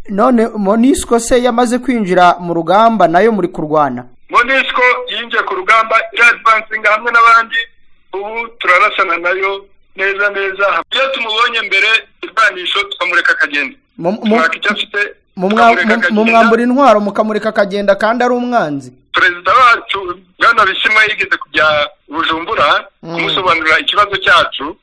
none MONUSCO se yamaze kwinjira mu rugamba nayo muri kurwana? MONUSCO yinjiye ku rugamba advancinga hamwe n'abandi ubu turarasana nayo neza iyo tumubonye mbere irwanisho tukamureka akagenda mwambura intwaro mukamureka akagenda kandi ari umwanzi. Perezida wacu Bwana Bishimwa yigeze kujya Bujumbura kumusobanurira ikibazo cyacu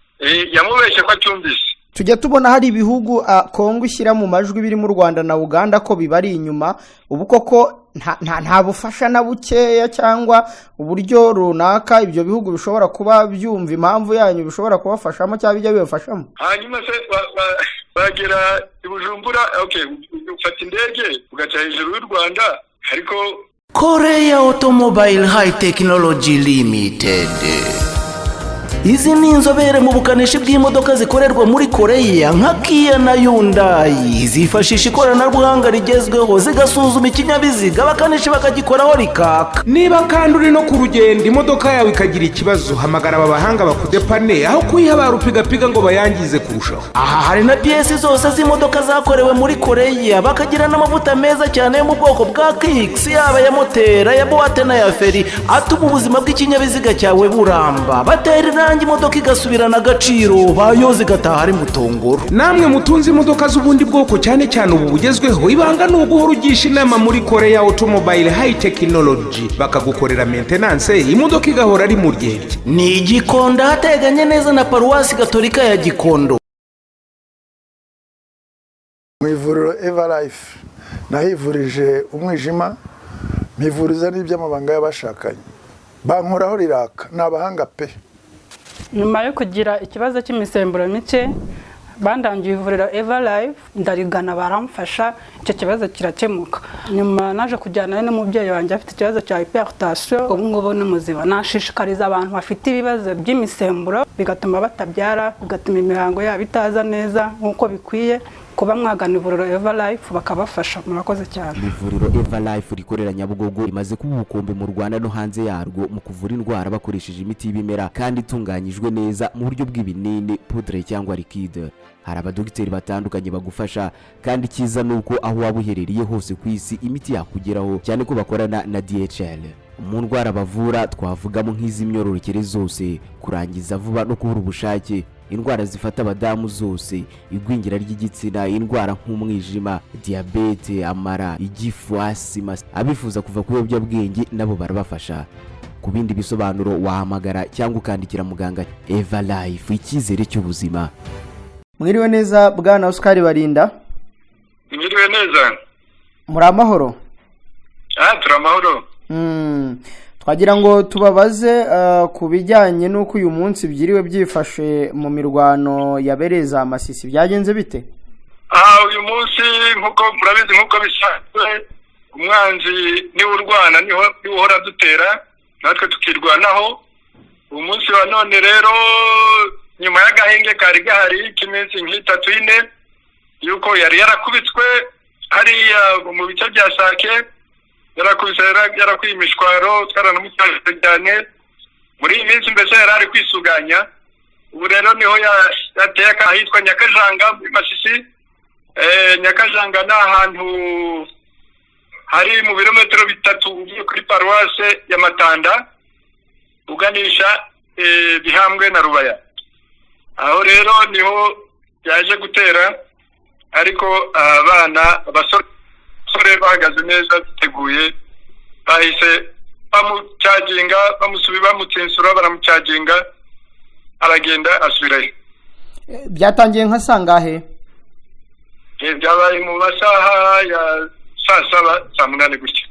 yamubeshye ko acyumvise. Tujya tubona hari ibihugu Kongo ishyira mu majwi biri mu Rwanda na Uganda ko bibari inyuma, ubu koko nta bufasha na bukeya cyangwa uburyo runaka ibyo bihugu bishobora kuba byumva impamvu yanyu bishobora kubafashamo cyangwa bijya bibafashamo? Hanyuma se bagera i Bujumbura, ufata indege ugaca hejuru y'u Rwanda, ariko Korea Automobile High Technology Limited. Izi ni inzobere mu bukanishi bw'imodoka zikorerwa muri Korea nka Kia na Hyundai. Zifashisha ikoranabuhanga rigezweho zigasuzuma ikinyabiziga abakanishi bakagikoraho rikaka. Niba kandi uri no ku rugendo imodoka yawe ikagira ikibazo, hamagara aba bahanga bakudepane aho kuyiha barupigapiga ngo bayangize kurushaho. Aha hari na piyesi zose z'imodoka zakorewe muri Korea, bakagira n'amavuta meza cyane yo mu bwoko bwa Kicks, yaba ya motera, ya boate na ya feri, atuma ubuzima bw'ikinyabiziga cyawe buramba. Batera imodoka igasubirana agaciro, bayoze igataha ari mutongoro. Namwe mutunze imodoka z'ubundi bwoko cyane ubu bugezweho, ibanga ni uguhora ugisha inama muri Korea Automobile High Technology bakagukorera maintenance, imodoka igahora ari mu ryenge. Ni Gikondo hateganye neza na Paruwasi Gatolika ya Gikondo. Mu ivuriro Everlife nahivurije umwijima, mpivuriza n'iby'amabanga y'abashakanye, bankoraho riraka, n'abahanga pe. Nyuma yo kugira ikibazo cy'imisemburo mike bandangiye ivuriro Everlife, ndarigana baramfasha, icyo kibazo kirakemuka. Nyuma naje kujyana n'umubyeyi wanjye afite ikibazo cya hypertension, ubu ngubu ni muzima. Nashishikariza abantu bafite ibibazo by'imisemburo bigatuma batabyara, bigatuma imihango yabo itaza neza nk'uko bikwiye, kuba mwagana ivuriro Everlife bakabafasha. Murakoze cyane. Ivuriro Everlife rikorera Nyabugogo rimaze kuba ubukombe mu Rwanda no hanze yarwo mu kuvura indwara bakoresheje imiti y'ibimera kandi itunganyijwe neza mu buryo bw'ibinini, poudre cyangwa liquide. Hari abadogiteri batandukanye bagufasha, kandi cyiza nuko aho waba uherereye hose ku isi imiti yakugeraho, cyane ko bakorana na DHL. Mu ndwara bavura twavugamo nk'iz'imyororokere zose, kurangiza vuba no kubura ubushake, indwara zifata abadamu zose, igwingira ry'igitsina, indwara nk'umwijima, diabete, amara, igifu, asima. Abifuza kuva ku biyobyabwenge nabo barabafasha. Ku bindi bisobanuro wahamagara cyangwa ukandikira muganga. Everlife, icyizere cy'ubuzima. Mwiriwe neza Bwana Oscar Barinda? Mwiriwe neza. Muri amahoro? Turi amahoro. Twagira ngo tubabaze ku bijyanye n'uko uyu munsi byiriwe byifashe mu mirwano yabereza Amasisi, byagenze bite? Uyu munsi nkuko murabizi, nkuko bisanzwe umwanzi ni urwana niho uhora dutera, natwe tukirwanaho. Uyu munsi wa none rero nyuma y'agahenge kari gahari k'iminsi nk'itatu ine yuko yari yarakubitswe hariya mu bice bya Sake, yarakwiye imishwaro, twaranamucyashije cyane. Muri iyi minsi mbese yari ari kwisuganya. Ubu rero niho yateye ahitwa Nyakajanga muri Masisi. Nyakajanga ni ahantu hari mu birometero 3 uvuye kuri Paruwase ya Matanda uganisha Bihambwe na Rubaya. Aho rero niho yaje gutera, ariko abana abasore bahagaze neza biteguye, bahise bamucaginga, bamutsinsura, baramucaginga, aragenda asubirayo. Byatangiye nka sangahe? Byabaye mu masaha ya saa 7 gutya.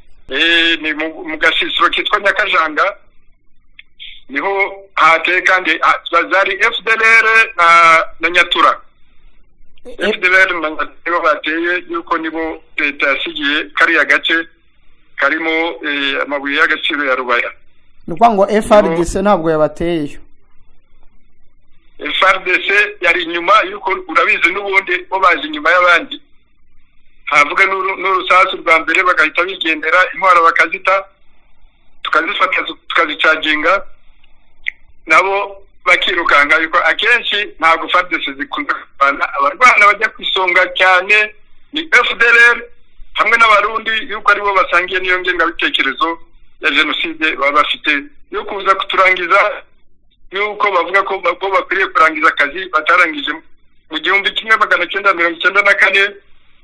Ni mu gasisiro kitwa Nyakajanga niho hateye, kandi bazari FDLR na Nyatura. FDLR na Nyatura bateye yuko nibo leta yasigiye kariya gace karimo amabuye y'agaciro ya Rubaya. Nuko ngo FRDC ntabwo yabateye. FRDC yari inyuma yuko urabizi n'ubundi bo baje inyuma y'abandi. Havuga n'urusasu rwa mbere bagahita bigendera, intwara bakazita, tukazifata tukazicaginga, nabo bakirukanga. Yuko akenshi ntabwo FARDC zikunda abarwana bajya kwisonga cyane ni FDLR hamwe n'abarundi yuko aribo basangiye niyo ngengabitekerezo ya jenoside baba bafite yo kuza kuturangiza, yuko bavuga ko bakwiriye kurangiza akazi batarangije mu 1994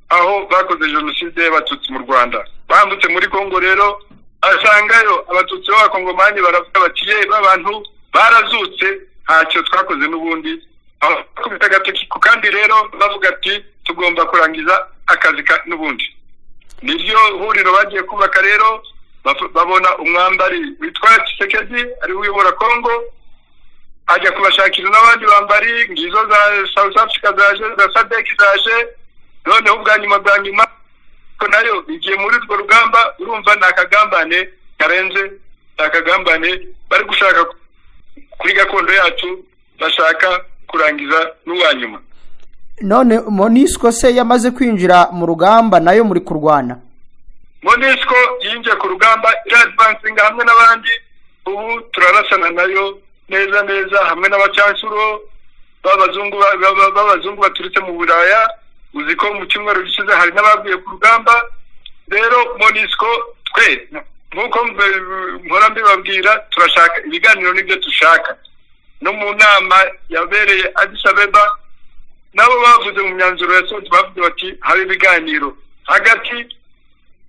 aho bakoze jenoside y'abatutsi mu Rwanda. Bambutse muri Kongo rero asangayo abatutsi b'abakongomani baravuga bati abantu barazutse ntacyo twakoze n'ubundi aho kubita gateki kandi rero bavuga ati tugomba kurangiza akazi n'ubundi. Niryo huriro bagiye kubaka rero babona umwambari witwa Tshisekedi ari uyobora Kongo ajya kubashakira n'abandi bambari ngizo za South Africa zaje za SADC zaje noneho ubwa nyuma ko nayo igiye muri urwo rugamba. Urumva nakagambane karenze nakagambane bari gushaka kuri gakondo yacu bashaka kurangiza n'uwanyuma. None MONUSCO se yamaze kwinjira mu rugamba nayo muri kurwana? MONUSCO yinje ku rugamba advancing hamwe n'abandi, ubu turarasana nayo neza hamwe n'abacancuro b'abazungu baturutse mu Buraya. Uziko mu cyumweru gishize hari n'abavuye ku rugamba. Rero MONUSCO twe nkuko mpora mbibabwira turashaka ibiganiro n'ibyo dushaka. No mu nama yabereye Addis Abeba nabo bavuze mu myanzuro yasohotse bavuze bati habe ibiganiro hagati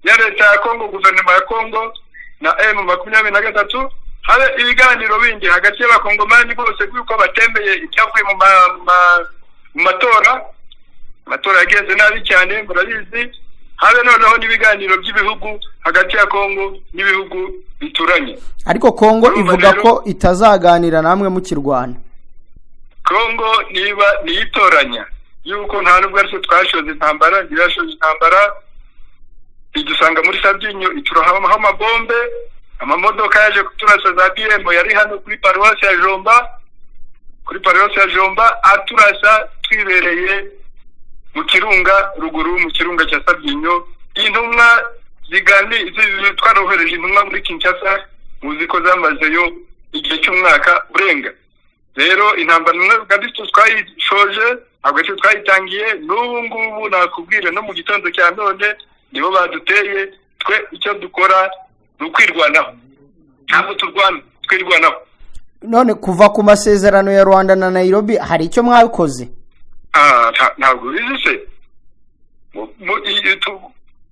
ya leta ya Kongo, guverinoma ya Kongo na M23, habe ibiganiro bindi hagati y'abakongomani bose kuko batembeye icyavuye mu matora yagenze nabi cyane murabizi. Habe noneho n'ibiganiro by'ibihugu hagati ya Kongo n'ibihugu bituranye. Ariko Kongo ivuga ko itazaganira namwe mu kirwana. Kongo niba niyitoranya yuko nta nubwo ari twashoze intambara, yashoje intambara idusanga muri Sabyinyo iturahaho amabombe, amamodoka yaje kuturasa za BM yari hano kuri paroisse ya Jomba aturasa twibereye mu kirunga ruguru mu kirunga cya Sabyinyo. Intumwa twarohereje intumwa muri Kinshasa muziko zamazeyo igihe cy'umwaka urenga. Rero intambara gabitu twayishoje ntabwo twayitangiye n'ubu ngubu nakubwira no mu gitondo cya none nibo baduteye. Twe icyo dukora ni ukwirwanaho, ntabwo twirwanaho. None kuva ku masezerano ya Rwanda na Nairobi hari icyo mwabikoze? Ntabwo bizi se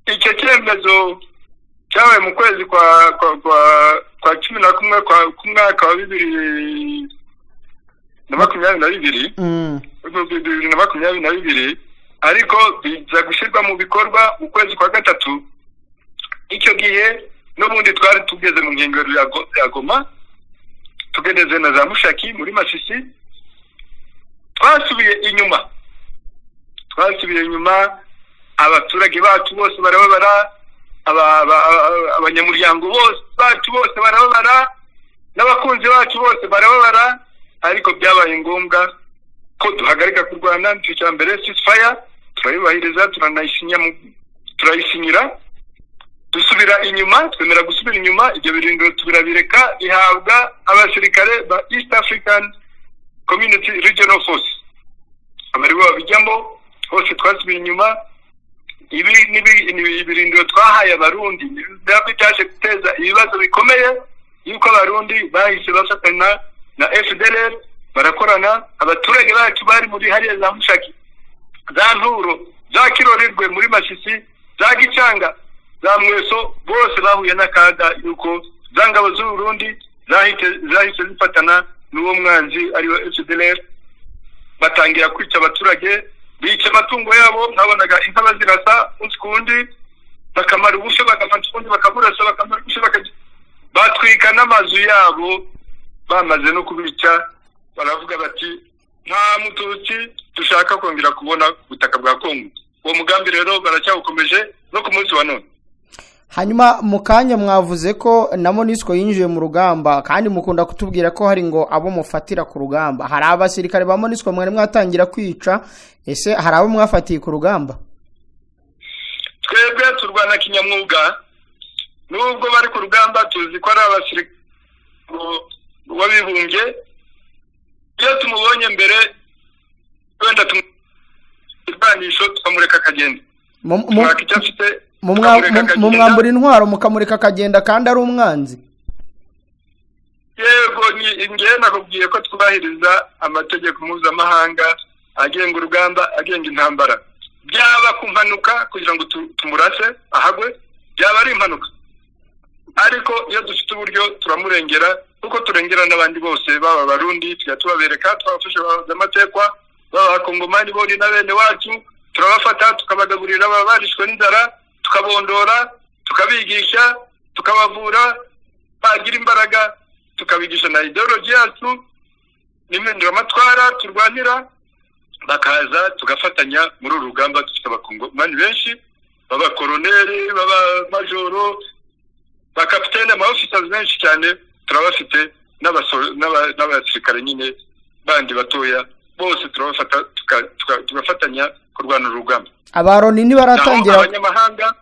icyo cyemezo cyabaye mu kwezi kwa 11 ku mwaka wa 2022 ariko biza gushyirwa mu bikorwa mu kwezi kwa 3. Icyo gihe n'ubundi twari tugeze mu nkengero ya Goma, tugeze na za Mushaki muri Masisi. Twasubiye inyuma abaturage bacu bose barababara, abanyamuryango bacu bose barababara, n'abakunzi bacu bose barababara. Ariko byabaye ngombwa ko duhagarika kurwana. Nicyo cya mbere ceasefire turayubahiriza, turayisinyira, dusubira inyuma, twemera gusubira inyuma. Ibyo birindiro tubirabireka ihabwa abasirikare ba East African Community Regional Force, abaribo babijyamo hose. Twasubiye inyuma. Ibi ibirindiro twahaye abarundi byaje guteza ibibazo bikomeye yuko abarundi bahise bafatana na FDLR barakorana. Abaturage bacu bari muri hariya za Mushaki, za Nturo, za Kirorirwe muri Masisi, za Gicanga, za Mweso, bose bahuye n'akaga yuko za ngabo z'u Burundi zahise zifatana n'uwo mwanzi ariwe FDLR. Batangira kwica abaturage, bica amatungo yabo. Nabonaga inka bazirasa undi bakamara ubushe, bagafata undi bakaburasa, bakamara ubushe batwika n'amazu yabo. Bamaze no kubica baravuga bati nta mututsi dushaka kongera kubona ubutaka bwa Kongo. Uwo mugambi rero baracyawukomeje no ku munsi wa none. Hanyuma mu kanya mwavuze ko na MONUSCO yinjiye mu rugamba, kandi mukunda kutubwira ko hari ngo abo mufatira ku rugamba. Hari abasirikare ba MONUSCO mwari mwatangira kwica, ese hari abo mwafatiye ku rugamba? Twebwe turwana kinyamwuga, nubwo bari ku rugamba tuzi ko ari abasirikare wabibumbye. Iyo tumubonye mbere wenda tumurwanisho tukamureka akagenda, mwaka icyo afite mwambura intwaro mukamureka akagenda kandi ari umwanzi. Yego ngewe nakubwiye ko twubahiriza amategeko mpuzamahanga agenga urugamba, agenga intambara. Byaba ku mpanuka kugira ngo tumurase ahagwe, byaba ari impanuka, ariko iyo dufite uburyo turamurengera kuko turengera n'abandi bose, baba Barundi tujya tubabereka, twabafasha amatekwa, baba Abakongomani bori na bene wacu turabafata tukabagaburira, baba barishwe n'inzara tukabondora, tukabigisha, tukabavura, bagira imbaraga, tukabigisha na ideology yacu n'impinduramatwara turwanira, bakaza tugafatanya muri uru rugamba. Dufite Abakongomani benshi, baba koroneri, baba majoro, bakapitene, amaofficers benshi cyane turabafite, n'abasirikare nyine bandi batoya, bose turabafata tugafatanya kurwana urugamba. Abaroni ntibaratangira abanyamahanga,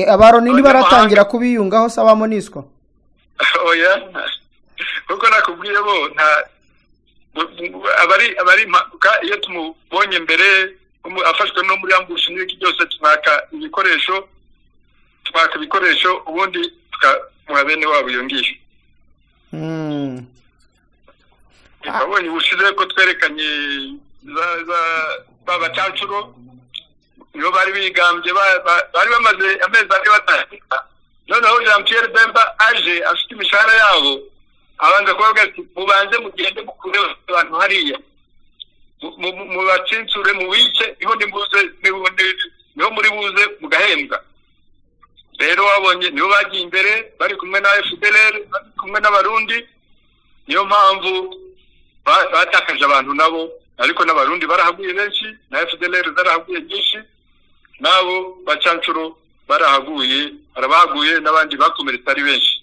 abaroni ntibaratangira kubiyungaho saba Monisco. Oya, kuko nakubwiye bo nta abari iyo tumubonye mbere afashwe no muri ambush n'iki byose twaka ibikoresho ubundi tukamuha bene wabo yongisha. Abonye ubushize ko twerekanye za babacancuro nibo bari bigambye, bari bamaze amezi ane batahika, noneho Jean Pierre Bemba aje afite imishahara yabo, abanza kuvuga ati mubanze mugende mukure abantu hariya mu bacinsure mu wice niho muri buze mugahembwa. Rero wabonye nibo bagiye imbere bari kumwe na FDLR, bari kumwe n'Abarundi, niyo mpamvu batakaje abantu nabo, ariko n'Abarundi barahaguye benshi, na FDLR zarahaguye nyinshi, nabo bacancuro barahaguye, barabaguye, n'abandi bakomeretse ari benshi.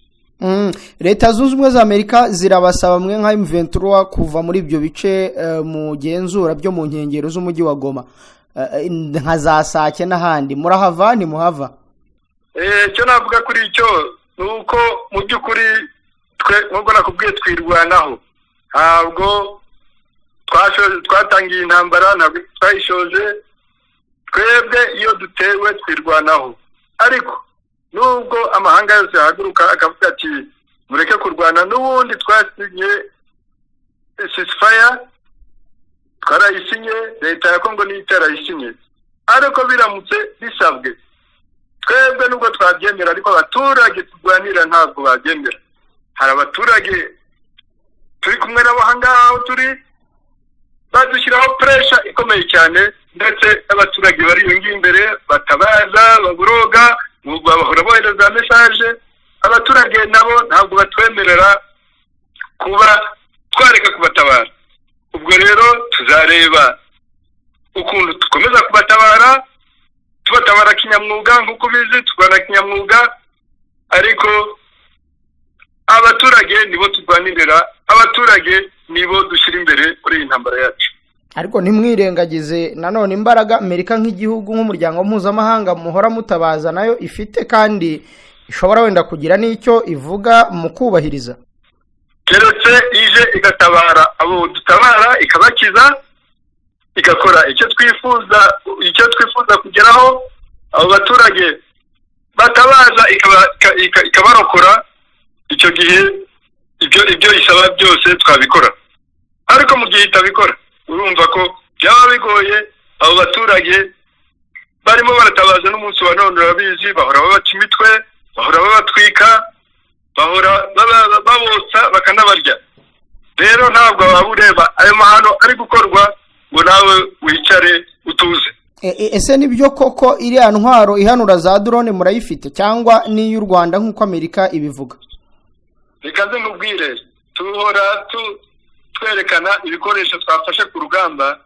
Leta Zunze Ubumwe za Amerika zirabasaba mwe nka M23 kuva muri ibyo bice mu genzura byo mu nkengero z'umujyi wa Goma, nka za Sake n'ahandi, murahava ntimuhava? Cyo navuga kuri icyo nuko mu by'ukuri twe nubwo nakubwiye twirwanaho, ntabwo twatangiye intambara, ntabwo twayishoje, twebwe iyo dutewe twirwanaho. Ariko nubwo amahanga yose yahaguruka akavuga ati mureke kurwana, n'ubundi twasinye ceasefire, twarayisinye, leta ya Kongo niyo itarayisinye, ariko biramutse bisabwe twebwe nubwo twabyemera, ariko abaturage turwanira ntabwo babyemera. Hari abaturage turi kumwe nabo ahangaho turi, badushyiraho pressure ikomeye cyane, ndetse n'abaturage bari iyo imbere batabaza, baburoga, bahora bohereza message. Abaturage nabo ntabwo batwemerera kuba twareka kubatabara. Ubwo rero tuzareba ukuntu dukomeza kubatabara, tubatabara kinyamwuga nk'uko bizi, turwana kinyamwuga, ariko abaturage nibo turwanirira, abaturage nibo dushyira imbere muri iyi ntambara yacu. Ariko ntimwirengagize nanone imbaraga Amerika nk'igihugu nk'umuryango mpuzamahanga muhora mutabaza nayo ifite, kandi ishobora wenda kugira n'icyo ivuga mu kubahiriza. Keretse ije igatabara abo dutabara, ikabakiza, igakora icyo twifuza kugeraho, abo baturage batabaza ikabarokora, icyo gihe ibyo isaba byose twabikora. Ariko mu gihe itabikora, urumva ko byaba bigoye. Abo baturage barimo baratabaza n'umunsi wa none, urabizi, bahora babaca imitwe, bahora babatwika, bahora babotsa bakanabarya. Rero ntabwo waba ureba ayo mahano ari gukorwa ngo nawe wicare utuze. Ese nibyo koko iriya ntwaro ihanura za drone murayifite, cyangwa n'iy'u Rwanda nk'uko Amerika ibivuga? Reka nze nkubwire, tuhora twerekana ibikoresho twafashe ku rugamba,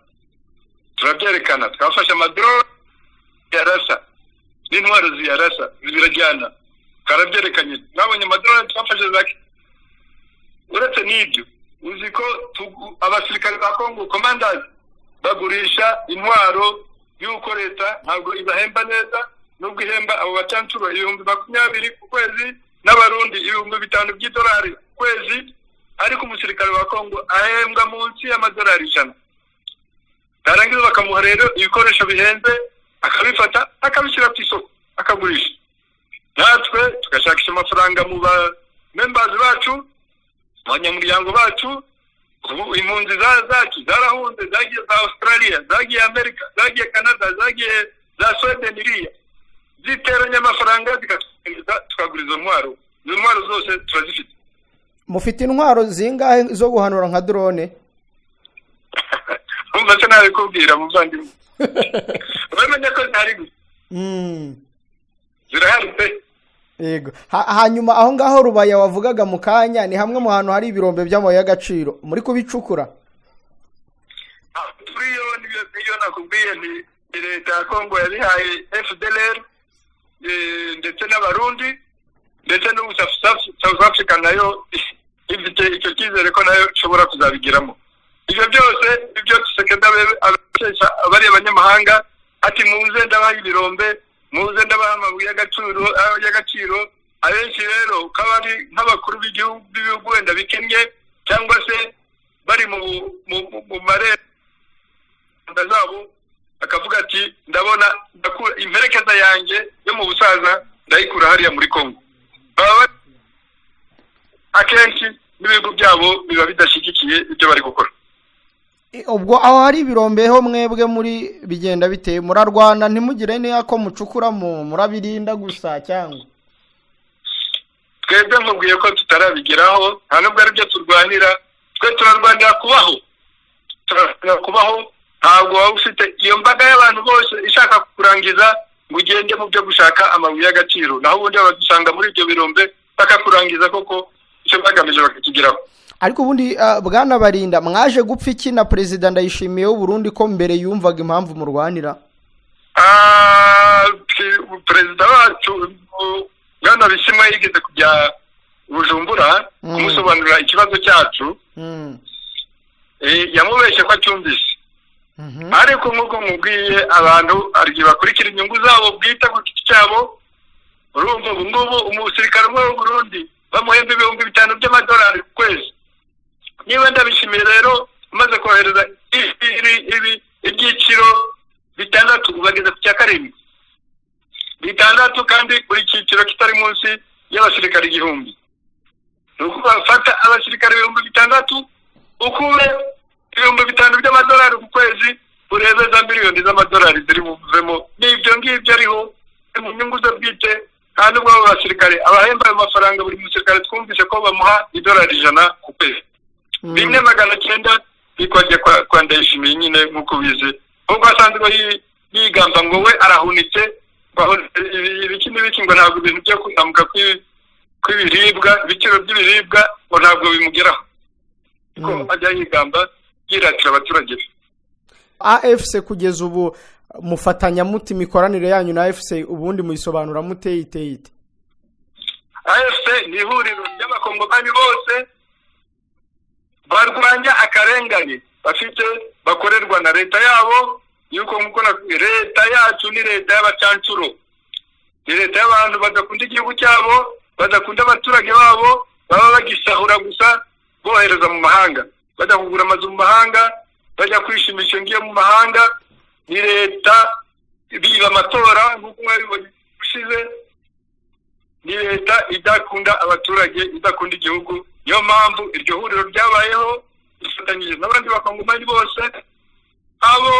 turabyerekana. Twafashe amadrone yarasa n'intwaro ziyarasa zirajyana, karabyerekanye. Nabonye amadrone twafashe zake. Uretse n'ibyo, uzi ko abasirikare ba Kongo commanders bagurisha intwaro y'uko leta ntabwo ibahemba neza, nubwo ihemba abo bacancuro 20,000 ku kwezi, n'Abarundi 5,000 by'idolari ku kwezi, ariko umusirikare wa Kongo ahembwa munsi y'amadolari 100. Tarangiza bakamuha rero ibikoresho bihenze, akabifata akabishyira ku isoko akagurisha, natwe tugashakisha amafaranga mu ba members bacu, abanyamuryango bacu. Impunzi zacu zarahunze, zagiye za Australia, zagiye Amerika, zagiye Canada, zagiye za Sweden, iriya ziteranya amafaranga tukagura izo ntwaro. Izo ntwaro zose turazifite. Mufite intwaro zingahe zo guhanura nka drone? Umva se nawe kubwira muvandimwe. Uramenye ko ntari gusa. Zirahari pe. Yego. Hanyuma aho ngaho Rubaya wavugaga mu kanya ni hamwe mu hantu hari ibirombe by'amabuye y'agaciro muri kubicukura? Turiyo niyo nakubwiye ni leta ya Kongo yabihaye FDLR ndetse n'abarundi ndetse n'ubu South Africa nayo ifite icyo cyizere ko nayo ishobora kuzabigiramo. Ibyo byose ibyo Tshisekedi abari abanyamahanga ati muze ndabaha ibirombe, muze ndabaha amabuye y'agaciro. Abenshi rero ukaba ari nk'abakuru b'ibihugu wenda bikennye cyangwa se bari mu marembo zabo, akavuga ati ndabona imperekeza yanjye yo mu busaza ndayikura hariya muri Kongo. Akenshi n'ibihugu byabo biba bidashyigikiye ibyo bari gukora. Ubwo aho hari ibirombe ho mwebwe muri bigenda biteye murarwana ntimugire n'iya ko mucukuramo murabirinda gusa cyangwa? Twebwe nkubwiye ko tutarabigeraho, nta nubwo ari byo turwanira. Twe turarwanira kubaho. Ntabwo waba ufite iyo mbaga y'abantu bose ishaka kukurangiza ngo ugende mu byo gushaka amabuye y'agaciro, naho ubundi badusanga muri ibyo birombe bakakurangiza koko icyo bagamije bakakigeraho. Ariko ubundi bwana Barinda mwaje gupfa iki na Perezida Ndayishimiye w'u Burundi ko mbere yumvaga impamvu murwanira? Perezida wacu bwana Bisimwa yigeze kujya Bujumbura kumusobanurira ikibazo cyacu, yamubeshye ko acyumvise. Ariko nk'uko mubwiye abantu ariko bakurikira inyungu zabo bwita ku giti cyabo. Urumva ubu ngubu umusirikare umwe w'u Burundi bamuhemba $5,000 by'amadolari ku kwezi. Niba Ndabishimiye rero umaze kohereza ibyiciro 6 bageze ku cya 7 6 kandi buri cyiciro kitari munsi y'abasirikare 1,000. Nuko bafata abasirikare 6,000 ukube $5,000 by'amadolari ku kwezi, urebe za miliyoni z'amadolari ziri buvemo. N'ibyo ngibyo ariho mu nyungu zo bwite, kandi ubwo abo basirikare abahemba ayo mafaranga buri musirikare twumvise ko bamuha $100 ku kwezi. 4,900 bikwaje kwa Ndayishimiye nyine nk'uko bize. Ubwo asanzwe yigamba ngo we arahunitse ibiki n'ibiki ngo ntabwo ibintu byo kuzamuka kw'ibiribwa, ibiciro by'ibiribwa ngo ntabwo bimugeraho. Ko ajya yigamba yiratira abaturage. AFC kugeza ubu mufatanya muti imikoranire yanyu na AFC ubundi muyisobanura mute ite? AFC ni ihuriro ry'abakongomani bose barwanya akarengane bafite bakorerwa na leta yabo, yuko nkuko leta yacu ni leta y'abacancuro, ni leta y'abantu badakunda igihugu cyabo, badakunda abaturage babo, baba bagisahura gusa bohereza mu mahanga, bajya kugura amazu mu mahanga, bajya kwishimisha ngiye mu mahanga. Ni leta biba amatora nk'uko mwabibonye ushize. Ni leta idakunda abaturage, idakunda igihugu. Niyo mpamvu iryo huriro ryabayeho dufatanyije n'abandi bakongomani bose, abo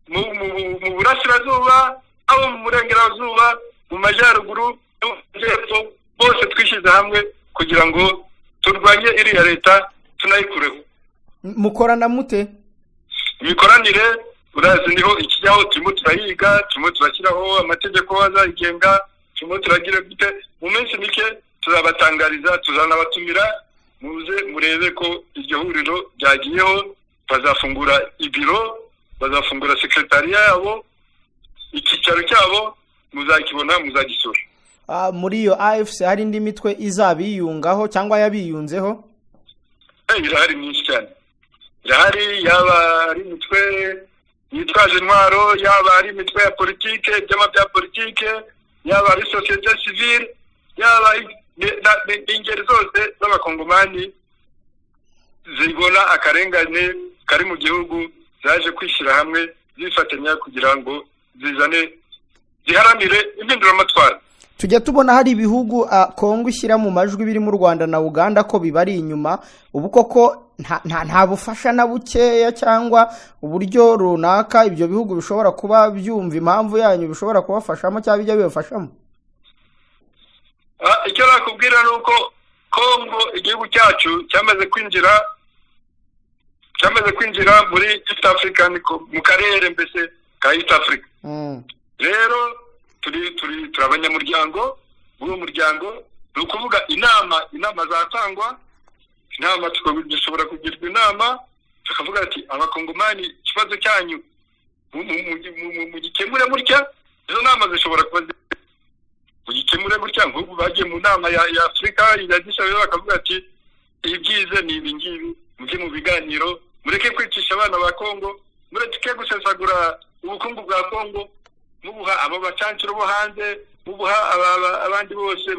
mu burasirazuba, abo mu burengerazuba, mu majyaruguru no mu majyepfo, bose twishyize hamwe kugira ngo turwanye iriya leta tunayikureho. Mukorana mute? Imikoranire urazi niho ikijyaho, turimo turayiga, turimo turashyiraho amategeko azayigenga, turimo turagira gute. Mu minsi mike tuzabatangariza, tuzanabatumira muze murebe ko iryo huriro ryagiyeho. Bazafungura ibiro, bazafungura sekretariya yabo, icyicaro cyabo muzakibona, muzagisura. Muri iyo AFC hari indi mitwe izabiyungaho cyangwa yabiyunzeho? Irahari myinshi cyane. Irahari, yaba ari imitwe yitwaje intwaro, yaba ari imitwe ya politike, ibyama bya politike, yaba ari societe civile, yaba ingeri zose z'abakongomani zibona akarengane kari mu gihugu, zaje kwishyira hamwe zifatanya kugira ngo ziharanire impinduramatwara. tujya tubona hari ibihugu Kongo ishyira mu majwi birimo u Rwanda na Uganda ko bibari inyuma, ubu koko nta bufasha na bukeya cyangwa uburyo runaka ibyo bihugu bishobora kuba byumva impamvu yanyu bishobora kubafashamo cyangwa bijya bibafashamo? Icyo nakubwira ni uko Kongo igihugu cyacu cyamaze kwinjira muri East Africa, mu karere mbese ka East Africa. Rero turi abanyamuryango b'uwo muryango, ni ukuvuga inama zatangwa, inama dushobora kugirwa inama tukavuga ati abakongomani ikibazo cyanyu mugikemure mutya. Izo nama zishobora kuba mugikemure gutya, nk'ubu bagiye mu nama ya Afurika iragishaho bakavuga ati ibyize ni ibi ngibi, mujye mu biganiro, mureke kwicisha abana ba Kongo, mureke gusesagura ubukungu bwa Kongo, mubuha abo bacancuro bo hanze, mubuha abandi bose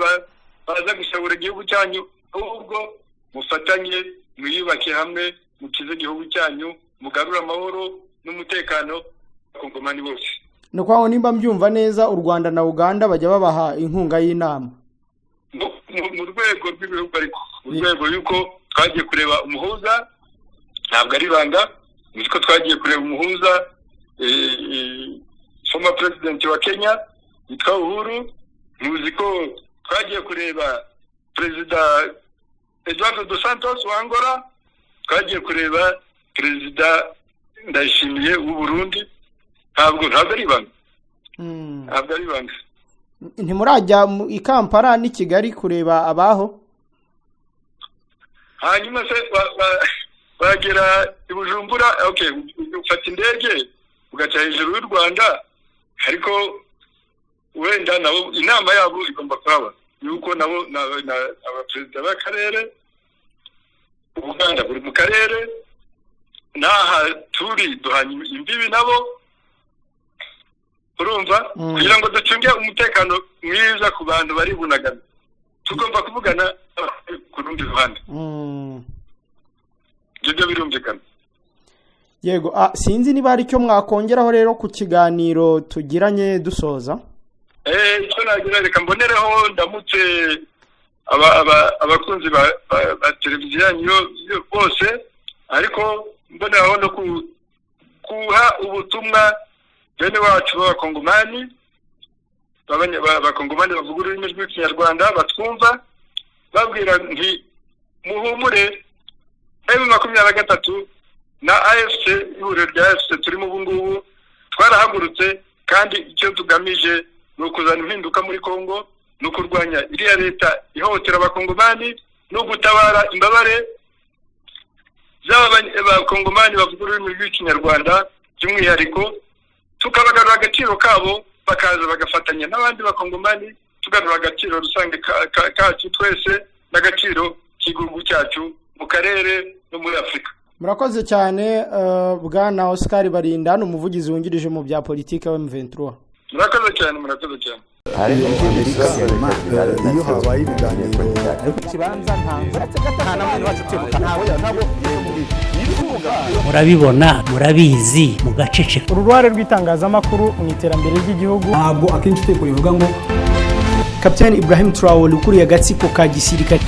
baza gusabura igihugu cyanyu, ahubwo mufatanye mwiyubake hamwe, mukize igihugu cyanyu, mugarura amahoro n'umutekano Kongomani bose. Ni kwaho nimba mbyumva neza u Rwanda na Uganda bajya babaha inkunga y'inama mu rwego rw'ibihugu, ariko urwego yuko twagiye kureba umuhuza, ntabwo ari banga, niko twagiye kureba umuhuza former president wa Kenya yitwa Uhuru, muzi ko twagiye kureba perezida Eduardo dos Santos wa Angola, twagiye kureba perezida Ndayishimiye w'u Burundi. Ntabwo ari banga. Ntabwo ari banga. Ntimurajya i Kampala n'i Kigali kureba abaho? Hanyuma se bagera i Bujumbura, okay, ufata indege ugaca hejuru y'u Rwanda, ariko wenda nabo inama yabo igomba kuba yuko nabo abaperezida b'akarere, Uganda buri mu karere, naha turi duhanye imbibi nabo, urumva, kugira ngo ducunge umutekano mwiza ku bantu bari Bunagana, tugomba kuvugana ku rundi ruhande. Ibyo birumvikana. Yego, sinzi niba ari cyo mwakongeraho rero ku kiganiro tugiranye dusoza. Icyo nagira, reka mbonereho ndamutse abakunzi ba televiziyo yanyu bose, ariko mboneraho no kuha ubutumwa bene wacu b'abakongomani, abakongomani bavuga ururimi rw'ikinyarwanda batwumva, babwira nti muhumure, M23 na AFC, ihuriro rya AFC turimo ubu ngubu twarahagurutse, kandi icyo tugamije ni ukuzana impinduka muri Kongo, no kurwanya iriya leta ihohotera abakongomani, no gutabara imbabare z'abakongomani bavuga ururimi rw'ikinyarwanda by'umwihariko, tukabagarura agaciro kabo, bakaza bagafatanya n'abandi bakongomani, tugarura agaciro rusange kacu twese n'agaciro k'igihugu cyacu mu karere no muri Afurika. Murakoze cyane bwana Oscar Barinda, umuvugizi wungirije mu bya politiki wa M23. Murakoze cyane. iyo habaye ibiganiro Kibanza nta namwe wacu tebuka ntawe murabibona, murabizi, mugaceceka. Uruhare rw'itangazamakuru mu iterambere ry'igihugu ntabwo akenshi iteko rivuga ngo Kapiteni Ibrahim Traoré ukuriye agatsiko ka gisirikare